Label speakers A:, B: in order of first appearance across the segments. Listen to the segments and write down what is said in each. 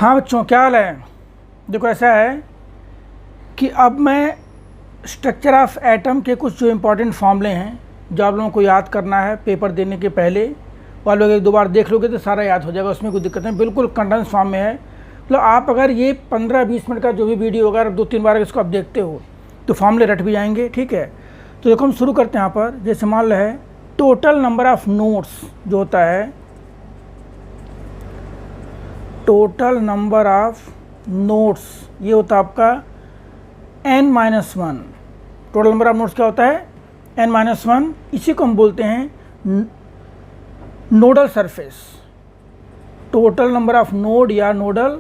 A: हाँ बच्चों, क्या हाल है। देखो ऐसा है कि अब मैं स्ट्रक्चर ऑफ एटम के कुछ जो इम्पोर्टेंट फॉर्मूले हैं जो आप लोगों को याद करना है पेपर देने के पहले, वो आप लोग एक दो बार देख लोगे तो सारा याद हो जाएगा, उसमें कोई दिक्कत नहीं, बिल्कुल कंडेंस फॉर्म में है। मतलब आप अगर ये 15-20 मिनट का जो भी वीडियो अगर 2-3 बार इसको आप देखते हो तो फॉर्मूले रट भी जाएंगे। ठीक है, तो देखो हम शुरू करते हैं। यहाँ पर जैसे मान लो है टोटल नंबर ऑफ नोड्स जो होता है, टोटल नंबर ऑफ नोड्स ये होता है आपका n-1। Total number of nodes क्या होता है n-1। इसी को हम बोलते हैं nodal surface. Total number of node या नोडल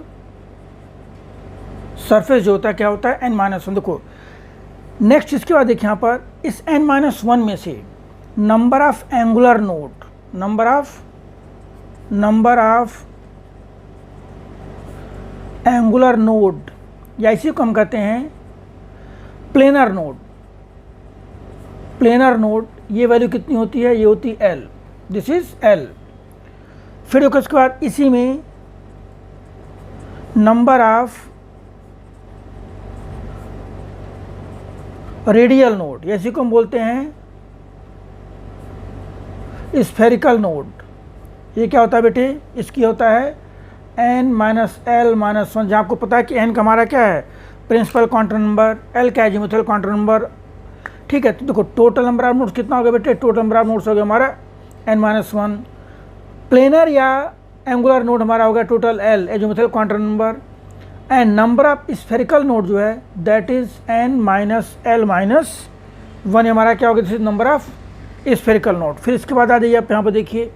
A: सरफेस जो होता है क्या होता है n-1। देखो नेक्स्ट इसके बाद देखिए यहाँ पर इस n-1 में से number of angular node, number of angular node या इसी को हम कहते हैं प्लेनर नोड। प्लेनर नोड ये वैल्यू कितनी होती है, ये होती है L, दिस इज L। फिर देखो इसके बाद इसी में नंबर ऑफ रेडियल नोड या इसी को हम बोलते हैं स्फेरिकल नोड। ये क्या होता है बेटे, इसकी होता है n-L-1, जहाँ आपको पता है कि n का हमारा क्या है प्रिंसिपल क्वांटम नंबर, L क्या है जियोमेट्रिकल क्वांटम नंबर। ठीक है, तो देखो टोटल नंबर ऑफ नोड्स कितना हो गया बेटे, टोटल नंबर ऑफ नोड्स हो गया हमारा n-1। प्लेनर या एंगुलर नोड हमारा हो गया total L geometrical quantum number, and number of spherical node जो है दैट इज n-L-1। हमारा क्या हो गया, this is number of spherical node. फिर इसके बाद आ जाइए आप यहाँ पर देखिए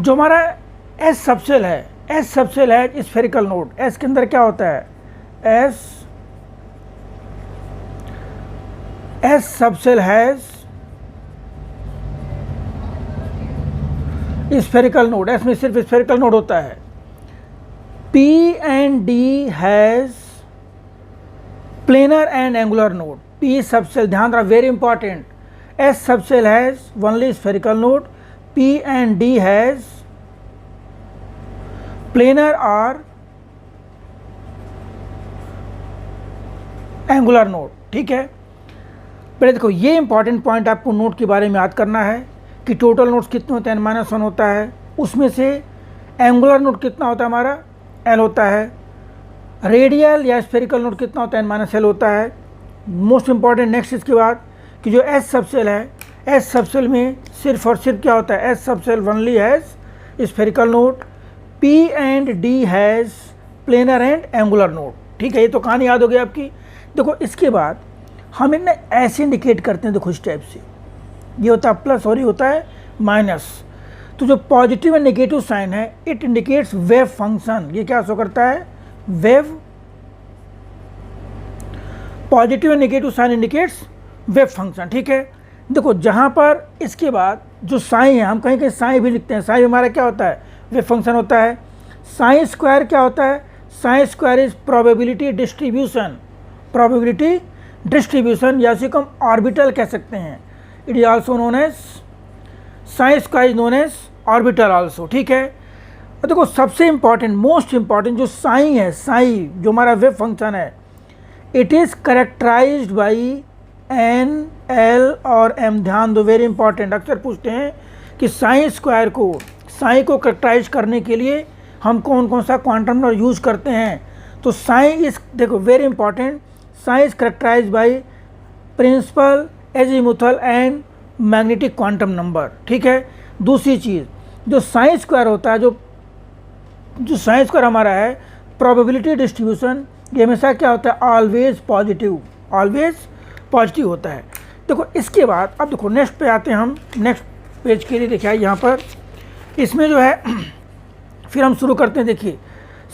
A: जो हमारा S सबसेल है, S सबसेल है स्फेरिकल नोड। S के अंदर क्या होता है, S subshell has spherical node. S में सिर्फ स्फेरिकल नोड होता है। P and D has planar and angular node. P subshell, ध्यान रखना very important, S subshell has only spherical node, P and D has planar और angular node. ठीक है, पहले देखो ये इंपॉर्टेंट पॉइंट आपको नोड के बारे में याद करना है कि टोटल नोड्स कितने होते हैं, n-1 होता है, उसमें से एंगुलर नोड कितना होता है हमारा L होता है, रेडियल या स्फेरिकल नोड कितना होता है n-L होता है। मोस्ट इंपॉर्टेंट नेक्स्ट इसके बाद कि जो S सबसेल है, S सबसेल में सिर्फ और सिर्फ क्या होता है, S subshell only has spherical node, P and D has planar and angular node. ठीक है, ये तो कहानी याद हो गई आपकी। देखो इसके बाद हम इन्हें ऐसे इंडिकेट करते हैं, देखो इस टाइप से, ये होता है प्लस और ये होता है माइनस। तो जो पॉजिटिव एंड नेगेटिव साइन है इट इंडिकेट्स वेव फंक्शन। ये क्या शो करता है, wave. Positive and negative sign indicates wave function. ठीक है, देखो जहाँ पर इसके बाद जो साइन है, हम कहीं कहीं साइन भी लिखते हैं, साइन हमारा क्या होता है, वेव फंक्शन होता है। साइन स्क्वायर क्या होता है, sine square is probability distribution, probability distribution या उसी को हम ऑर्बिटल कह सकते हैं। It is also known as sine square is known as orbital also. ठीक है, और देखो सबसे इंपॉर्टेंट, मोस्ट इंपॉर्टेंट जो साइन है, साइन जो हमारा वेव फंक्शन है, it is characterised by n, L और m। ध्यान दो, वेरी इंपॉर्टेंट, अक्सर पूछते हैं कि साइन स्क्वायर को, साइन को करेक्टराइज करने के लिए हम कौन कौन सा क्वांटम नंबर यूज़ करते हैं। तो साइन इज, देखो very important, psi is characterize by principal, azimuthal and magnetic quantum number. ठीक है, दूसरी चीज़ जो साइन स्क्वायर होता है, जो साइन स्क्वायर हमारा है प्रोबेबिलिटी डिस्ट्रीब्यूशन, ये हमेशा क्या होता है, ऑलवेज पॉजिटिव, ऑलवेज पॉजिटिव होता है। देखो इसके बाद अब देखो नेक्स्ट पे आते हैं हम, नेक्स्ट पेज के लिए देखिए यहाँ पर इसमें जो है फिर हम शुरू करते हैं। देखिए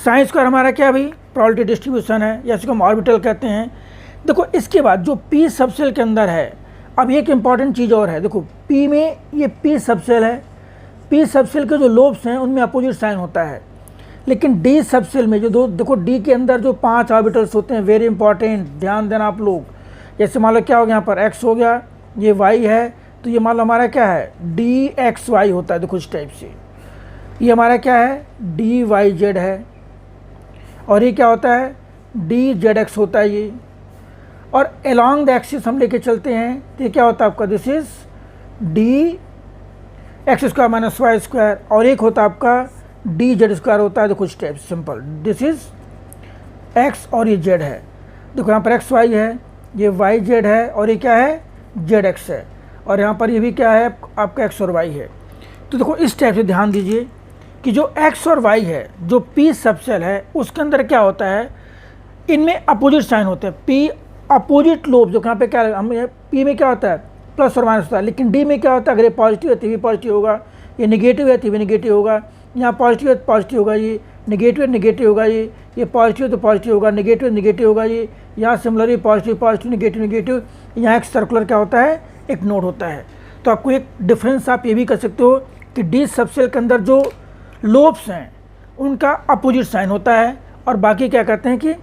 A: साइन स्क्वायर हमारा क्या भाई प्रोबेबिलिटी डिस्ट्रीब्यूशन है या इसको हम ऑर्बिटल कहते हैं। देखो इसके बाद जो P सबसेल के अंदर है, अब एक इम्पॉर्टेंट चीज़ और है, देखो P में ये P सबसेल है, P सबसेल के जो लोब्स हैं उनमें अपोजिट साइन होता है, लेकिन D सबसेल में जो दो, देखो D के अंदर जो 5 ऑर्बिटल्स होते हैं, वेरी इंपॉर्टेंट, ध्यान देना आप लोग। जैसे मान लो क्या हो गया यहाँ पर X हो गया, ये Y है, तो ये मान लो हमारा क्या है DXY होता है। देखो इस टाइप से ये हमारा क्या है DYZ है। और ये क्या होता है, डी जेड एक्स होता है ये। और अलॉन्ग द एक्सिस हम लेके चलते हैं तो ये क्या होता है आपका, this is D X square minus Y square, और एक होता है आपका डी जेड स्क्वायर होता है। देखो step simple, this is x और ये जेड है। देखो यहाँ पर एक्स वाई है, ये वाई जेड है, और ये क्या है, जेड एक्स है, और यहाँ पर ये भी क्या है आपका एक्स और वाई है। तो देखो इस टाइप से ध्यान दीजिए कि जो एक्स और वाई है, जो पी सबसेल है, उसके अंदर क्या होता है, इनमें अपोजिट साइन होते हैं। पी अपोजिट लोब, जो यहाँ पे क्या हम पी में क्या होता है, प्लस और माइनस होता है, लेकिन डी में क्या होता है, अगर ये पॉजिटिव है तो भी पॉजिटिव होगा, ये नेगेटिव है तो भी नेगेटिव होगा, यहाँ पॉजिटिव है तो पॉजिटिव होगा, ये नेगेटिव है नेगेटिव होगा, ये पॉजिटिव है तो पॉजिटिव होगा, नेगेटिव नेगेटिव होगा, ये यहाँ similarly positive positive negative negative. यहाँ एक सर्कुलर क्या होता है, एक नोड होता है। तो आपको एक डिफरेंस आप ये भी कर सकते हो कि डी सबसेल के अंदर जो लोब्स हैं उनका अपोजिट साइन होता है, और बाकी क्या करते हैं कि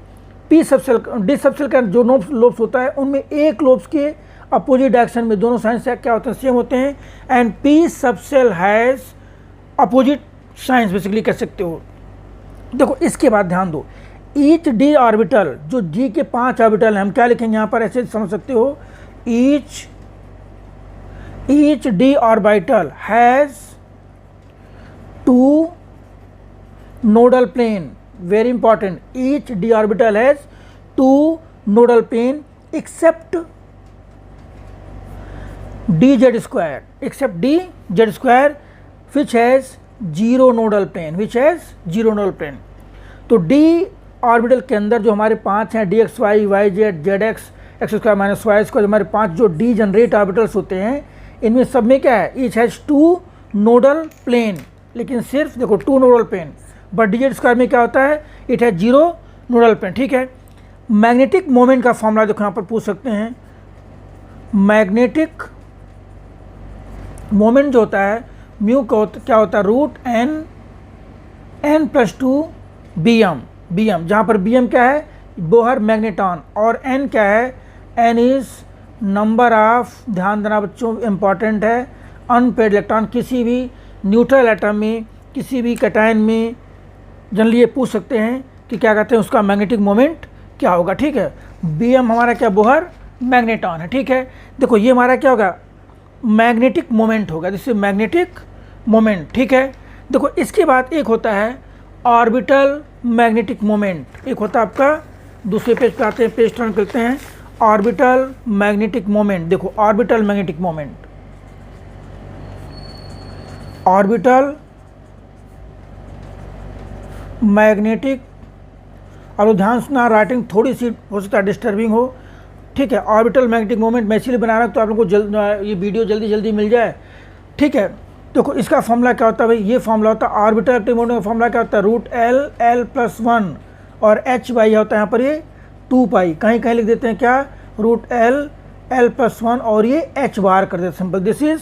A: पी सबसेल डी सबसेल का जो लोब्स होता है उनमें एक लोब्स के अपोजिट डायरेक्शन में दोनों साइन से क्या होते हैं, सेम होते हैं। And P subshell has opposite signs basically कह सकते हो। देखो इसके बाद ध्यान दो, ईच डी ऑर्बिटल, जो जी के 5 ऑर्बिटल हैं, हम क्या लिखेंगे यहाँ पर, ऐसे समझ सकते हो, each D orbital has 2 nodal plane, very important, each d orbital has 2 nodal plane except dz square, except dz square which has 0 nodal plane, which has 0 nodal plane। तो d ऑर्बिटल के अंदर जो हमारे 5 हैं, D X Y, Y Z, Z X, X square minus Y square, हमारे 5 जो D generate orbitals होते हैं, इनमें सब में क्या है, ईच हैज़ 2 नोडल प्लेन, लेकिन सिर्फ देखो 2 nodal plane. But D Z square में क्या होता है, इट हैज़ 0 नोडल प्लेन, ठीक है। मैग्नेटिक मोमेंट का फॉर्मूला देखो यहाँ पर पूछ सकते हैं। मैग्नेटिक मोमेंट जो होता है, म्यू का क्या होता है, रूट n प्लस 2 bm, जहाँ पर bm क्या है, बोहर मैग्नेटॉन, और n क्या है, n इज नंबर ऑफ, ध्यान देना बच्चों इंपॉर्टेंट है, अनपेड इलेक्ट्रॉन। किसी भी न्यूट्रल एटम में, किसी भी कैटायन में जनरली ये पूछ सकते हैं कि क्या कहते हैं उसका मैग्नेटिक मोमेंट क्या होगा, ठीक है। bm हमारा क्या, बोहर मैग्नेटॉन है, ठीक है। देखो ये हमारा क्या होगा, मैग्नेटिक मोमेंट होगा, जिससे मैग्नेटिक मोमेंट, ठीक है। देखो इसके बाद एक होता है ऑर्बिटल मैग्नेटिक मोमेंट, एक होता है आपका, दूसरे पेज पे आते हैं, पेज टर्न करते हैं, ऑर्बिटल मैग्नेटिक मोमेंट। देखो orbital magnetic moment, orbital magnetic, और ध्यान सुना, राइटिंग थोड़ी सी हो सकता है डिस्टर्बिंग हो, ठीक है। ऑर्बिटल मैग्नेटिक मोमेंट मैं इसलिए बना रहा हूँ तो आप लोगों को ये वीडियो जल्दी मिल जाए, ठीक है। देखो इसका फॉर्मूला क्या होता है भाई, ये फॉर्मूला होता है ऑर्बिटल मैग्नेटिक मोमेंट का फॉर्मूला क्या होता है, रूट एल प्लस 1, और एच वाई होता है यहाँ पर ये 2 पाई, कहीं लिख देते हैं क्या, रूट एल प्लस 1, और ये एच बार कर देते हैं simple. This is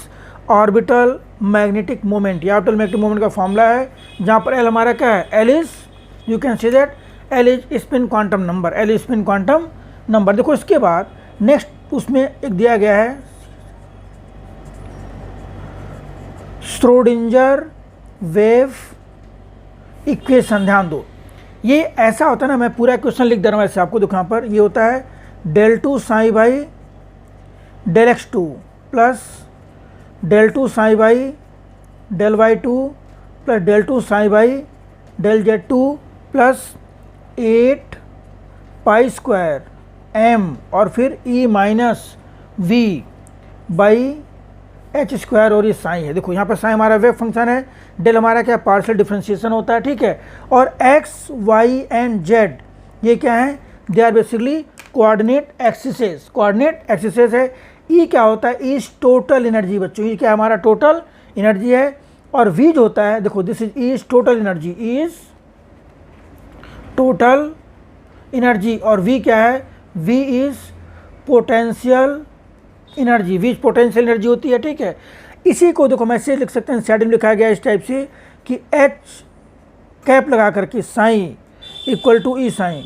A: orbital magnetic moment, ये ऑर्बिटल मैग्नेटिक मोमेंट का फॉर्मूला है, जहाँ पर एल हमारा क्या है, L is, you can say that L is spin quantum number, L is spin quantum number. देखो इसके बाद नेक्स्ट उसमें एक दिया गया है श्रोडिंगर वेव इक्वेशन, ध्यान दो, ये ऐसा होता है ना, मैं पूरा क्वेश्चन लिख दे रहा हूँ ऐसे आपको। देखो यहाँ पर ये होता है del 2 psi by del x2 plus del 2 psi by del y2 plus del 2 psi by del z2 plus 8 pi square m, और फिर e minus v by H square, और ये साई है। देखो यहाँ पर साई हमारा वेव फंक्शन है, डेल हमारा क्या पार्शियल डिफरेंशिएशन होता है, ठीक है। और एक्स वाई एंड जेड ये क्या है, they are basically coordinate axes है। ई क्या होता है, इज टोटल एनर्जी बच्चों, ये क्या हमारा टोटल एनर्जी है। और वी जो होता है, देखो this is total energy, is total energy, और वी क्या है, V is potential energy, V potential energy होती है, ठीक है। इसी को देखो मैसेज लिख सकते हैं, साइड में लिखा गया इस टाइप से कि एच कैप लगा करके psi equal to E psi,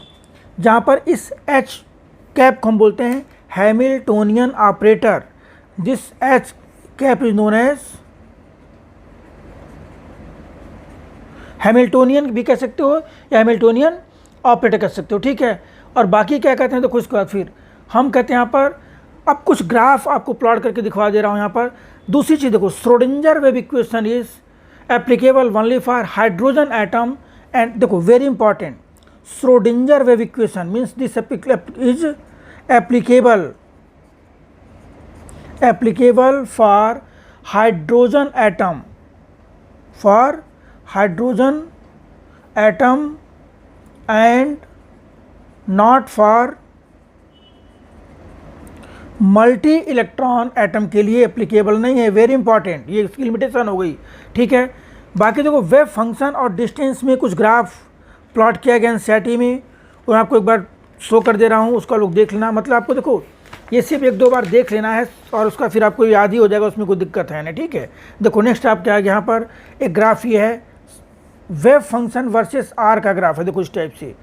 A: जहाँ पर इस एच कैप को हम बोलते हैं Hamiltonian operator. This H cap is known as Hamiltonian भी कह सकते हो, या हैमिल्टोनियन ऑपरेटर कर सकते हो, ठीक है। और बाकी क्या कहते हैं, तो उसके बाद फिर हम कहते हैं यहाँ पर, अब कुछ ग्राफ आपको प्लॉट करके दिखवा दे रहा हूँ यहाँ पर। दूसरी चीज़ देखो, Schrodinger wave equation is applicable only for hydrogen atom and, देखो very important, Schrodinger wave equation means this is applicable for hydrogen atom, and not for multi electron atom के लिए एप्लीकेबल नहीं है। वेरी इंपॉर्टेंट, ये इसकी limitation हो गई, ठीक है। बाकी देखो वेव फंक्शन और डिस्टेंस में कुछ ग्राफ प्लॉट किया गया एनसीईआरटी में, और आपको एक बार शो कर दे रहा हूँ, उसका लोग देख लेना। मतलब आपको देखो ये सिर्फ एक दो बार देख लेना है और उसका फिर आपको याद ही हो जाएगा, उसमें कोई दिक्कत है ना, ठीक है। देखो नेक्स्ट आप क्या है, यहाँ पर एक ग्राफ ये है, वेव फंक्शन वर्सेस आर का ग्राफ है। देखो इस टाइप से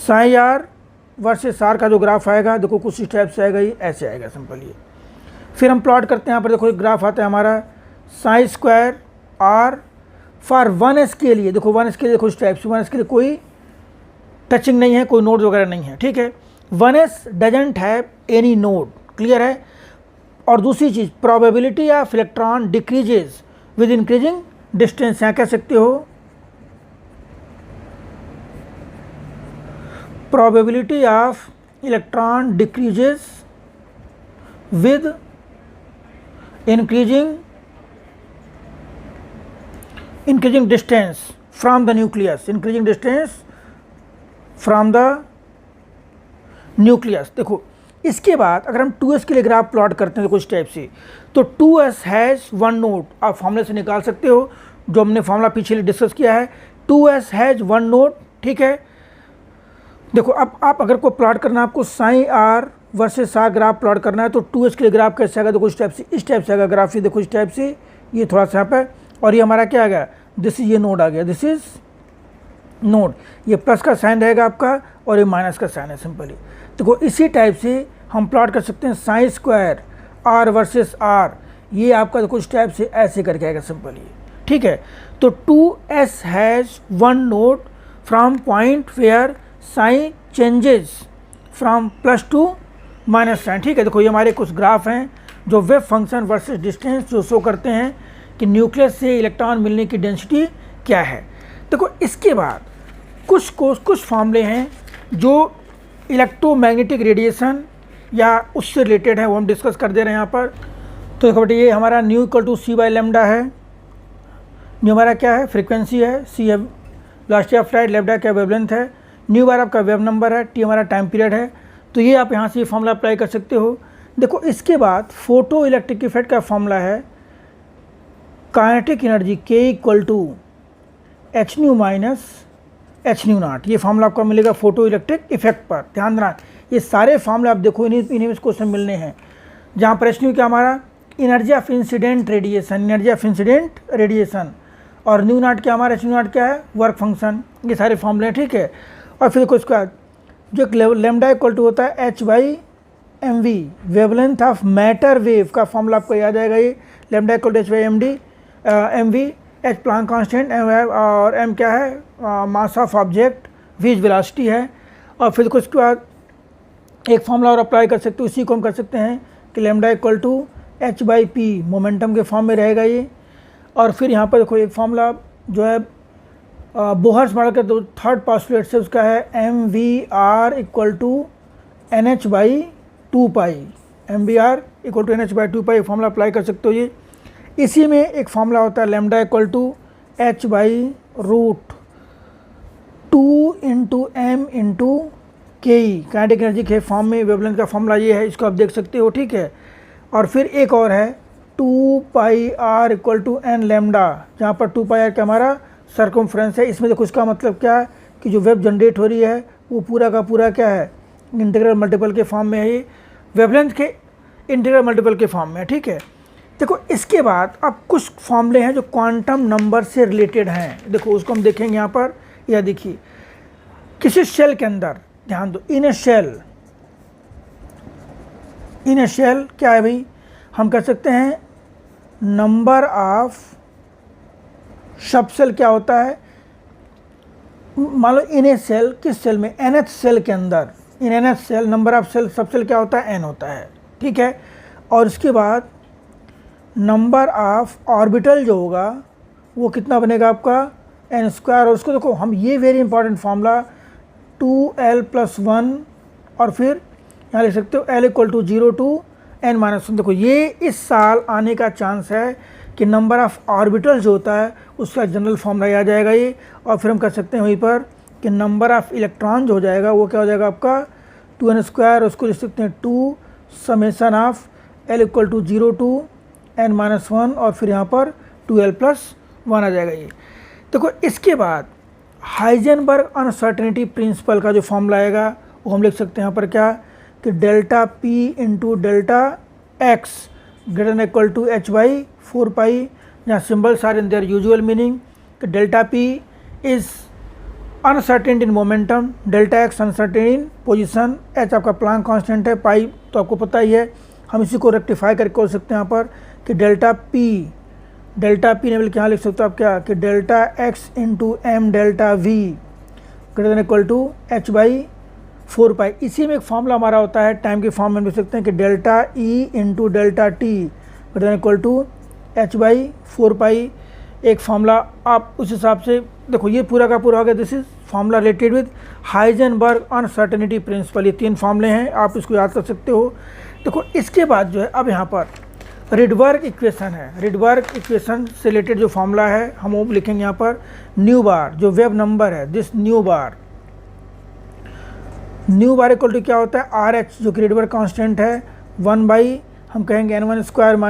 A: साई आर वर्सेस आर का जो ग्राफ आएगा, देखो कुछ इस टाइप से आएगा, ये ऐसे आएगा सिंपल ये। फिर हम प्लॉट करते हैं यहाँ पर, देखो एक ग्राफ आता है हमारा Sai square are for 1s के लिए। देखो 1s के लिए देखो इस टाइप से, 1s के लिए कोई टचिंग नहीं है, कोई नोड वगैरह नहीं है, ठीक है। 1s doesn't have any node, clear है। और दूसरी चीज़, probability of electron decreases with increasing distance, यहाँ कह सकते हो probability of electron decreases with increasing distance from the nucleus, increasing distance from the nucleus। देखो इसके बाद अगर हम 2s के लिए ग्राफ प्लॉट करते हैं कुछ टाइप से, तो 2s हैज़ 1 नोड, आप फॉर्मूले से निकाल सकते हो, जो हमने फॉर्मूला पीछे डिस्कस किया है। 2s हैज़ 1 नोड, ठीक है। देखो अब आप अगर को प्लॉट करना, आपको psi R versus R graph plot करना है, तो 2s के लिए ग्राफ कैसे आएगा, देखो इस टाइप से आएगा ग्राफ, ये देखो इस टाइप से, ये थोड़ा सा यहाँ पर, और ये हमारा क्या आ गया, दिस इज ये नोड आ गया, दिस इज नोड, ये प्लस का साइन रहेगा आपका और ये माइनस का साइन है सिंपली। देखो इसी टाइप से हम प्लॉट कर सकते हैं psi square R versus R, ये आपका देखो इस टाइप से ऐसे करके आएगा सिंपली, ठीक है। तो 2s has 1 node from point where sign changes from plus to minus sign, ठीक है। देखो ये हमारे कुछ ग्राफ हैं जो वेव फंक्शन वर्सेस डिस्टेंस जो शो करते हैं कि न्यूक्लियस से इलेक्ट्रॉन मिलने की डेंसिटी क्या है। देखो इसके बाद कुछ फॉर्मूले हैं जो इलेक्ट्रोमैग्नेटिक रेडिएशन या उससे रिलेटेड है, वो हम डिस्कस कर दे रहे हैं यहाँ पर। तो देखो बेटे ये हमारा nu equal to C by lambda है, न्यू हमारा क्या है, फ्रीक्वेंसी है, सी है वेलोसिटी ऑफ लाइट, लेमडा क्या वेवलेंथ है, न्यू बार आपका वेव नंबर है, टी हमारा टाइम पीरियड है। तो ये आप यहाँ से ये फॉर्मूला अप्लाई कर सकते हो। देखो इसके बाद फोटो इलेक्ट्रिक इफेक्ट का फॉर्मूला है kinetic energy K equal to H nu minus H nu naught, ये फॉर्मूला आपको मिलेगा फोटो इलेक्ट्रिक इफेक्ट पर। ध्यान देना ये सारे फॉर्मूले आप देखो, इन्हीं में क्वेश्चन मिलने हैं, जहाँ पर एच न्यू क्या हमारा एनर्जी ऑफ इंसिडेंट रेडिएशन, और न्यू नॉट क्या हमारा, एच न्यू नॉट क्या है, वर्क फंक्शन, ये सारे फॉर्मूले हैं, ठीक है। और फिर देखो इसका जो लेमडा इक्वल टू होता है h/mv, wavelength of matter wave का फॉर्मूला आपको याद आएगा, ये lambda equal to h/mv, H Planck constant, और m क्या है, mass of object, v velocity है। और फिर कुछ के बाद एक फॉर्मूला और अप्लाई कर सकते हो, इसी को हम कर सकते हैं कि lambda equal to h/p, momentum के फॉर्म में रहेगा ये। और फिर यहाँ पर देखो एक फॉर्मूला जो है बोहर्स मॉडल का जो थर्ड पॉस्टुलेट से उसका है mvr equal to nh/2π, mvr equal to nh/2π, formula apply कर सकते हो ये। इसी में एक फॉर्मूला होता है lambda equal to h/√2 into m into K, kinetic energy के फॉर्म में वेवलेंथ का फॉर्मूला ये है, इसको आप देख सकते हो, ठीक है। और फिर एक और है 2πr equal to n lambda, जहाँ पर 2πr का हमारा सर्कमफ्रेंस है। इसमें देखो इसका मतलब क्या है कि जो वेव जनरेट हो रही है वो पूरा का पूरा क्या है, इंटीग्रल मल्टीपल के फॉर्म में है, ये वेवलेंथ के इंटीग्रल मल्टीपल के फॉर्म में है, ठीक है। देखो इसके बाद अब कुछ फॉर्मूले हैं जो क्वांटम नंबर से रिलेटेड हैं, देखो उसको हम देखेंगे यहाँ पर। यह देखिए किसी शेल के अंदर, ध्यान दो, इन ए शेल क्या है भाई, हम कह सकते हैं नंबर ऑफ सब सेल क्या होता है, मान लो इन ए सेल, किस सेल में, nth सेल के अंदर, in nth cell number of cell, sub cell क्या होता है, n होता है, ठीक है। और इसके बाद नंबर ऑफ ऑर्बिटल जो होगा वो कितना बनेगा आपका n स्क्वायर। और उसको देखो हम ये वेरी इंपॉर्टेंट फार्मूला 2l+1 और फिर यहाँ लिख सकते हो l = 0 to n-1। देखो ये इस साल आने का चांस है कि नंबर ऑफ ऑर्बिटल जो होता है उसका जनरल फार्मूला आ जाएगा ये। और फिर हम कर सकते हैं वहीं पर कि नंबर ऑफ इलेक्ट्रॉन जो हो जाएगा वो क्या हो जाएगा आपका 2n²। उसको लिख सकते हैं 2 summation of l = 0 to n-1 और फिर यहाँ पर 2l+1 आ जाएगा ये। देखो इसके बाद हाइजेनबर्ग अनसर्टेनिटी प्रिंसिपल का जो फॉर्मूला आएगा वो हम लिख सकते हैं यहाँ पर क्या, कि delta P × delta x > h/4 pi, जहाँ symbols are in their usual meaning. कि delta P is uncertain in momentum, delta x uncertain in position, h आपका प्लांक कांस्टेंट है, पाई तो आपको पता ही है। हम इसी को रेक्टिफाई करके बोल सकते हैं यहाँ पर कि डेल्टा P ने क्या लिख सकते हो आप क्या, कि delta x × m delta v > h/4 पाई। इसी में एक फॉर्मूला हमारा होता है टाइम के फॉर्म में लिख सकते हैं कि delta E × delta t > h/4 पाई। एक फॉर्मूला आप उस हिसाब से देखो ये पूरा का पूरा हो गया। This is formula related with Heisenberg uncertainty principle. ये 3 फॉर्मूले हैं, आप इसको याद कर सकते हो। देखो इसके बाद जो है अब यहाँ पर रिडबर्ग इक्वेशन है। रिडबर्ग इक्वेशन से रिलेटेड जो फॉर्मूला है हम वो लिखेंगे यहाँ पर न्यू बार, जो वेव नंबर है, this nu bar equal to क्या होता है RH, जो कि रिडबर्ग कांस्टेंट है, 1/ हम कहेंगे n1² -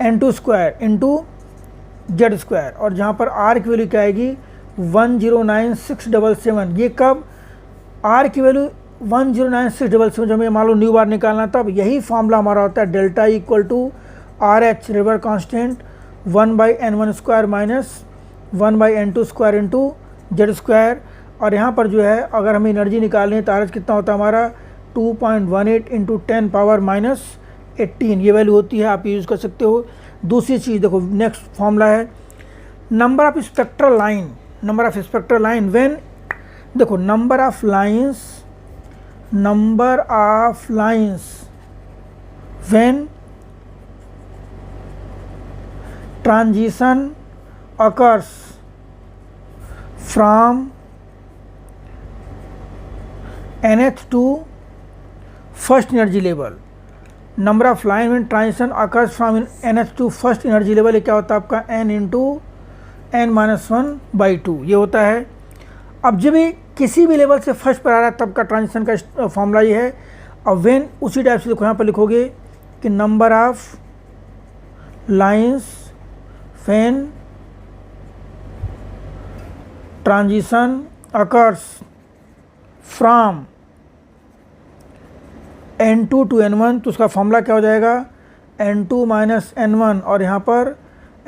A: 1/n2² इंटू z²। और जहाँ पर R की वैल्यू क्या आएगी 109677। ये कब R की वैल्यू 109677 जब हमें मान लो न्यू बार निकालना, तब यही फॉर्मूला हमारा होता है delta E = RH Rydberg constant 1/n1² - 1/n2² into z²। और यहाँ पर जो है अगर हमें एनर्जी निकालनी है तो RH कितना होता है हमारा 2.18 × 10⁻18। ये वैल्यू होती है, आप यूज़ कर सकते हो। दूसरी चीज़ देखो नेक्स्ट फॉर्मूला है number of spectral line when, देखो number of lines when transition occurs from nth to first energy level। Number of line में transition occurs from nth to first energy level, ये क्या होता है आपका n × n-1/2 ये होता है। अब जब भी किसी भी लेवल से फर्स्ट पर आ रहा है तब का ट्रांजिशन का फॉर्मूला ये है। अब व्हेन उसी टाइप से देखो यहाँ पर लिखोगे कि number of lines when transition occurs from n2 to n1, तो उसका फॉर्मूला क्या हो जाएगा n2 - n1 और यहाँ पर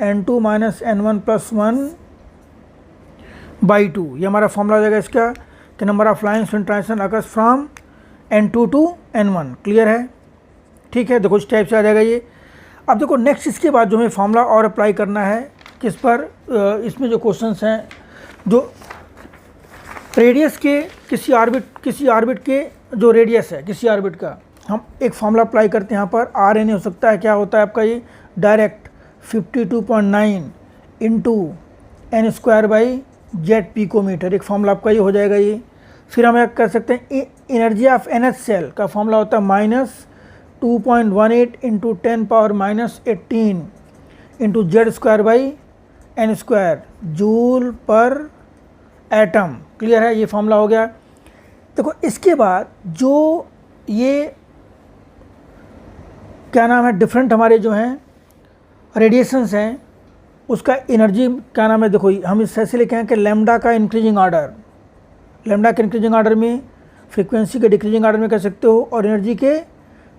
A: n2 - n1+1/2। ये हमारा फॉर्मूला हो जाएगा इसका कि number of lines when transition occurs from n2 to n1। Clear है, ठीक है। देखो इस टाइप से आ जाएगा ये। अब देखो नेक्स्ट इसके बाद जो हमें फॉर्मूला और अप्लाई करना है किस पर, इसमें जो क्वेश्चंस हैं जो रेडियस के किसी ऑर्बिट के जो रेडियस है किसी ऑर्बिट का, हम एक फॉर्मूला अप्लाई करते हैं यहाँ पर। RNA हो सकता है, क्या होता है आपका ये डायरेक्ट 52.9 × n² पिकोमीटर, एक फॉर्मूला आपका ये हो जाएगा ये। फिर हम कर सकते हैं एनर्जी ऑफ nth सेल का फॉर्मूला होता है -2.18 × 10⁻18 इंटू z²/n² जूल पर एटम। क्लियर है, ये फॉर्मूला हो गया। देखो इसके बाद जो ये क्या नाम है डिफरेंट हमारे जो हैं रेडिएशंस हैं उसका एनर्जी क्या नाम है, देखो हम इस ऐसे लिखे हैं कि लैम्डा का इंक्रीजिंग ऑर्डर, लैम्डा के इंक्रीजिंग ऑर्डर में, फ्रीक्वेंसी के डिक्रीजिंग ऑर्डर में कह सकते हो, और एनर्जी के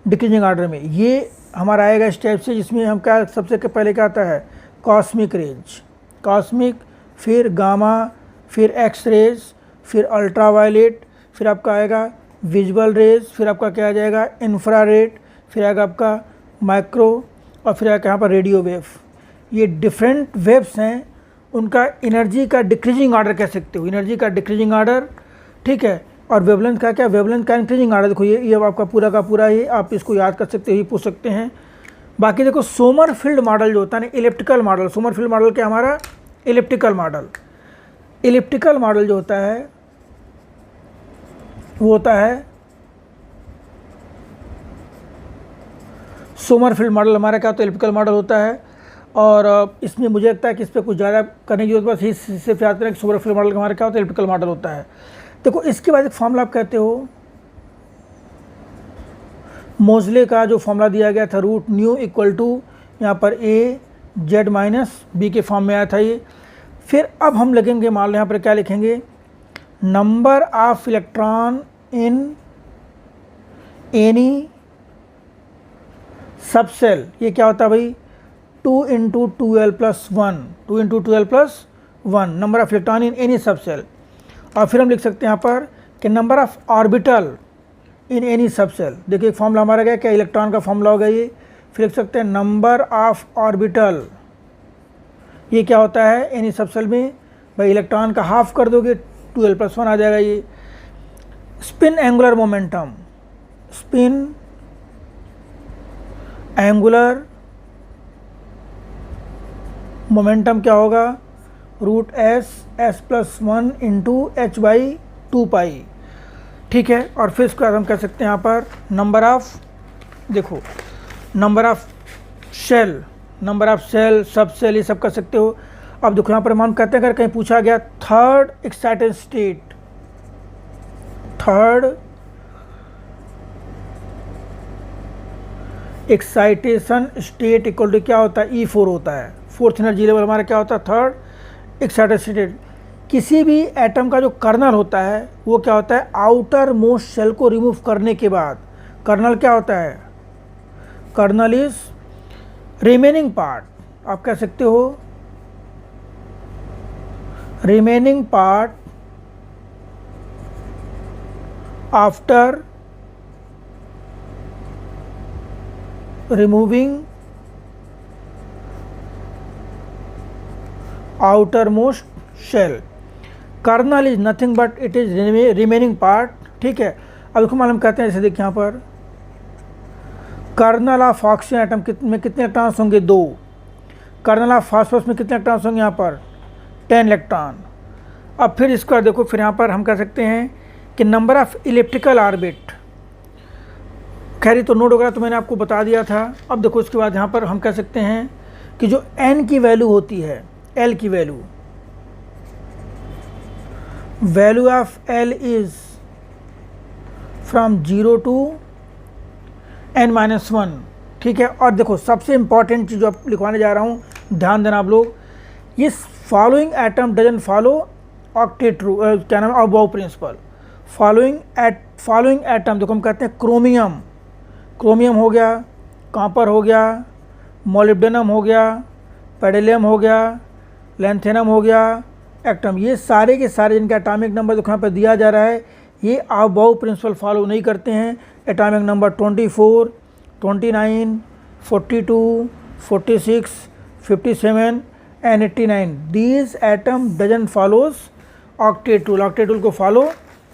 A: डिक्रीजिंग ऑर्डर में। ये हमारा आएगा इस टाइप से, जिसमें हम क्या सबसे पहले क्या आता है कॉस्मिक रेंज, कॉस्मिक, फिर गामा, फिर एक्स रेज, फिर अल्ट्रावायलेट, फिर आपका आएगा विजुअल रेज, फिर आपका क्या आ जाएगा इंफ्रारेड, फिर आएगा आपका माइक्रो, और फिर आएगा यहाँ पर रेडियो वेव। ये डिफरेंट वेव्स हैं उनका एनर्जी का डिक्रीजिंग ऑर्डर कह सकते हो, एनर्जी का डिक्रीजिंग ऑर्डर, ठीक है। और वेवलेंथ का क्या, वेवलेंथ का इंक्रीजिंग ऑर्डर। देखो ये आपका पूरा का पूरा ही आप इसको याद कर सकते हो, ये पूछ सकते हैं। बाकी देखो सोमरफील्ड मॉडल जो होता है ना, इलिप्टिकल मॉडल, सोमरफील्ड मॉडल क्या हमारा, इलिप्टिकल मॉडल। इलिप्टिकल मॉडल जो होता है वो होता है सोमरफील्ड मॉडल हमारा क्या होता है, इलिप्टिकल मॉडल होता है। और इसमें मुझे लगता है कि इस पर कुछ ज़्यादा करने की जरूरत, बस सिर्फ याद करें कि सोमरफील्ड मॉडल हमारा क्या होता है, इलिप्टिकल मॉडल होता है। देखो इसके बाद एक फॉर्मूला आप कहते हो, मोजले का जो फॉर्मूला दिया गया था, रूट न्यू इक्वल टू यहाँ पर ए जेड माइनस बी के फॉर्म में आया था ये। फिर अब हम लगेंगे, मान लो यहाँ पर क्या लिखेंगे, number of electron in any सब सेल। ये क्या होता है भाई, 2 into 2l+1, 2 into 2l+1 number of electron in any सब सेल। और फिर हम लिख सकते हैं यहाँ पर कि number of orbital in any सब सेल। देखिए फॉर्मूला हमारा गया क्या, इलेक्ट्रॉन का फॉर्मूला होगा ये। फिर लिख सकते हैं नंबर ऑफ ऑर्बिटल, ये क्या होता है एनी सब सेल में, भाई इलेक्ट्रॉन का हाफ कर दोगे 2l+1 आ जाएगा ये। Spin angular momentum, spin angular momentum क्या होगा, रूट s+1 इंटू h/2π, ठीक है। और फिर इसके बाद हम कह सकते हैं यहाँ पर नंबर ऑफ, देखो number of shell, number of cell, sub cell, ये सब कर सकते हो। अब देखो यहाँ पर हम कहते हैं अगर कहीं पूछा गया third excited state, third excitation state equal to क्या होता है, E4 होता है। फोर्थ एनर्जी लेवल हमारा क्या होता है, थर्ड एक्साइटेड स्टेट। किसी भी एटम का जो कर्नल होता है वो क्या होता है, आउटर मोस्ट सेल को रिमूव करने के बाद कर्नल क्या होता है, कर्नल इज रिमेनिंग पार्ट, आप कह सकते हो remaining part after removing outermost shell। Kernel is nothing but it is remaining part, ठीक है। अब इसको मालूम कहते हैं, जैसे देखिए यहाँ पर कर्नल ऑफ ऑक्सीजन एटम में कितने इलेक्ट्रॉन्स होंगे, 2। कर्नल ऑफ फास्फोरस में कितने इलेक्ट्रॉन्स होंगे यहाँ पर, 10 इलेक्ट्रॉन। अब फिर इसका देखो, फिर यहाँ पर हम कह सकते हैं कि नंबर ऑफ इलिप्टिकल ऑर्बिट, खैर तो नोट वगैरह तो मैंने आपको बता दिया था। अब देखो इसके बाद यहाँ पर हम कह सकते हैं कि जो n की वैल्यू होती है, L की value of L is from 0 to n-1, ठीक है। और देखो सबसे इंपॉर्टेंट चीज़ जो आप लिखवाने जा रहा हूँ, ध्यान देना आप लोग, ये following atom doesn't follow octet rule, क्या नाम है, अबाउ प्रिंसिपल। फॉलोइंग एटम देखो हम कहते हैं क्रोमियम, क्रोमियम हो गया, कॉपर हो गया, मोलिब्डेनम हो गया, पेडिलियम हो गया, लैंथेनम हो गया, एक्टम, ये सारे के सारे जिनका एटॉमिक नंबर देखो यहाँ पर दिया जा रहा है, ये अबाउ प्रिंसिपल फॉलो नहीं करते हैं। Atomic number 24, 29, 42, 46, 57 and 89, these atom doesn't follows octet rule, octet rule को फॉलो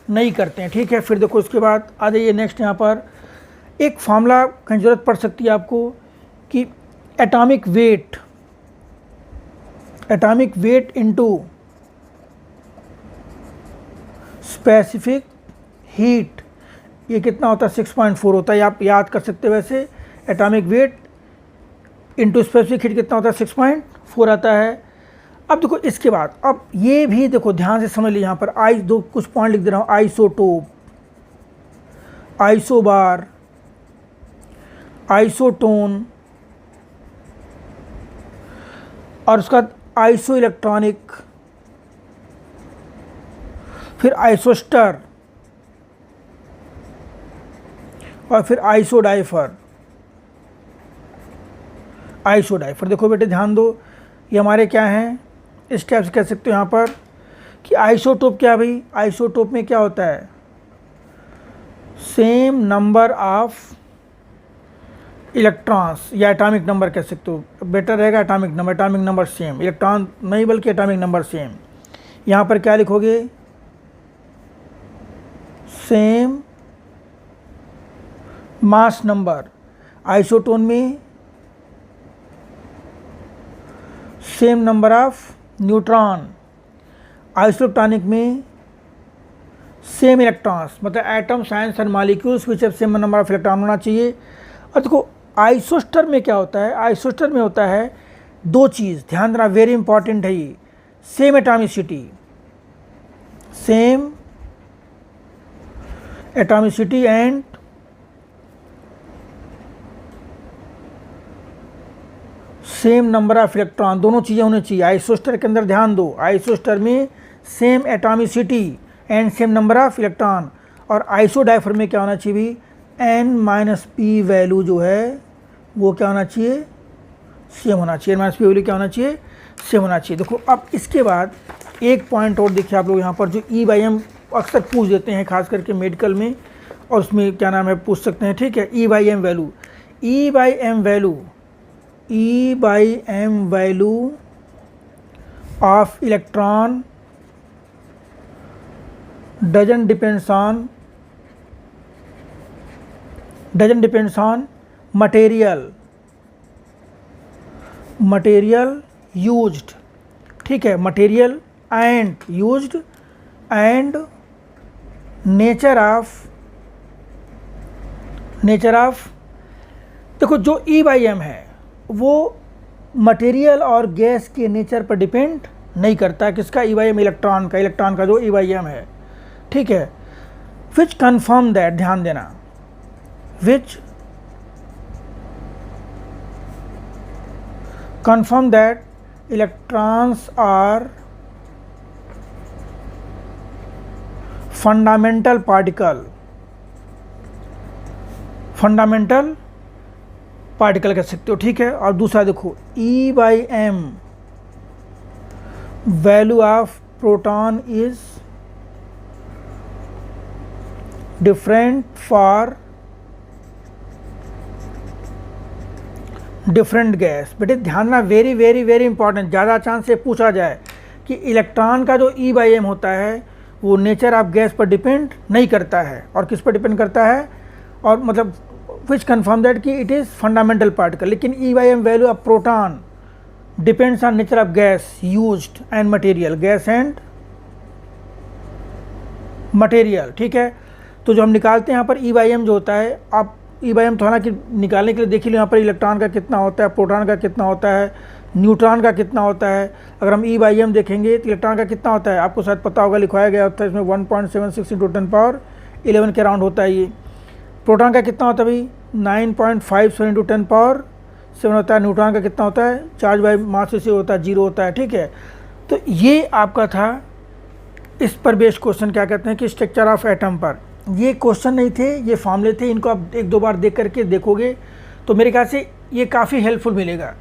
A: नहीं करते हैं, ठीक है। फिर देखो उसके बाद आ जाइए नेक्स्ट, यहाँ पर एक फार्मूला कहीं ज़रूरत पड़ सकती है आपको कि atomic weight into specific heat, ये कितना होता है, 6.4 होता है, आप याद कर सकते हैं। वैसे atomic weight into specific heat कितना होता है, 6.4 आता है। अब देखो इसके बाद, अब ये भी देखो ध्यान से समझ लीजिए, यहाँ पर दो कुछ पॉइंट लिख दे रहा हूँ, आइसोटोप, आइसोबार, आइसोटोन, और उसका आइसो इलेक्ट्रॉनिक, फिर आइसोस्टर, और फिर आइसोडाइफर। देखो बेटे ध्यान दो, ये हमारे क्या हैं, इस टाइप से कह सकते हो यहाँ पर कि आइसोटोप क्या भाई, आइसोटोप में क्या होता है, सेम नंबर ऑफ इलेक्ट्रॉन्स या एटॉमिक नंबर कह सकते हो, बेटर रहेगा एटॉमिक नंबर सेम, इलेक्ट्रॉन नहीं बल्कि एटॉमिक नंबर सेम। यहाँ पर क्या लिखोगे, सेम मास नंबर, आइसोटोन में same number of neutron, isotonic में सेम इलेक्ट्रॉन्स, मतलब atom science and molecules which have same number of electron होना चाहिए। और देखो आइसोस्टर में क्या होता है, आइसोस्टर में होता है दो चीज़, ध्यान देना वेरी इंपॉर्टेंट है ये, same atomicity, same atomicity and same number of electron, दोनों चीज़ें होनी चाहिए आइसोस्टर के अंदर। ध्यान दो, आइसोस्टर में same atomicity and same number of electron, और आइसोडाइफर में क्या होना चाहिए भी, n-p वैल्यू जो है वो क्या होना चाहिए, सेम होना चाहिए, n-p वैल्यू क्या होना चाहिए, सेम होना चाहिए। देखो अब इसके बाद एक पॉइंट और देखिए आप लोग यहाँ पर, जो E/m अक्सर पूछ देते हैं खास करके मेडिकल में, और उसमें क्या नाम है पूछ सकते हैं, ठीक है। E/m value, E/m value of electron doesn't depends on material used, ठीक है, material and used and nature of देखो जो E/m है वो मटेरियल और गैस के नेचर पर डिपेंड नहीं करता, किसका, E/m इलेक्ट्रॉन का जो E/m है, ठीक है। विच कन्फर्म दैट, ध्यान देना, which confirm that electrons are fundamental particle कह सकते हो, ठीक है। और दूसरा देखो, E/m value of proton is different for different gas. बेटे ध्यान ना, वेरी वेरी वेरी इंपॉर्टेंट, ज़्यादा चांस से पूछा जाए कि इलेक्ट्रॉन का जो E/m होता है वो नेचर ऑफ गैस पर डिपेंड नहीं करता है, और किस पर डिपेंड करता है, और मतलब विच कन्फर्म दैट कि इट इज़ फंडामेंटल पार्टिकल। लेकिन E/m value of proton depends on nature of gas used and material, gas and material, ठीक है। तो जो हम निकालते हैं यहाँ पर E/m जो होता है, आप E/m थोड़ा कि निकालने के लिए देख लो यहाँ पर इलेक्ट्रॉन का कितना होता है, प्रोटॉन का कितना होता है, न्यूट्रॉन का कितना होता है। अगर हम E/m देखेंगे तो इलेक्ट्रॉन का कितना होता है, आपको शायद पता होगा, लिखवाया गया होता है इसमें 1.76 × 10⁻11 के अराउंड होता है ये। प्रोटॉन का कितना होता है भाई, 9.57 × 10⁻7 होता है। न्यूट्रॉन का कितना होता है, चार्ज बाय मास से होता है, 0 होता है, ठीक है। तो ये आपका था इस पर बेस्ड क्वेश्चन, क्या कहते हैं कि स्ट्रक्चर ऑफ एटम पर। ये क्वेश्चन नहीं थे, ये फॉर्मूले थे, इनको आप एक दो बार देख करके देखोगे तो मेरे ख्याल से ये काफ़ी हेल्पफुल मिलेगा।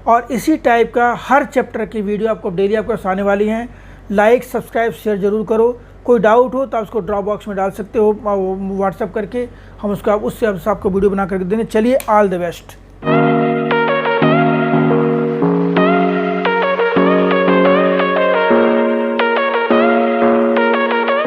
A: और इसी टाइप का हर चैप्टर की वीडियो आपको डेली आपको आने वाली हैं। लाइक सब्सक्राइब शेयर ज़रूर करो। कोई डाउट हो तो आप उसको ड्रॉप बॉक्स में डाल सकते हो व्हाट्सएप करके, हम उसको उससे आपको वीडियो बना करके देंगे। चलिए, ऑल द बेस्ट।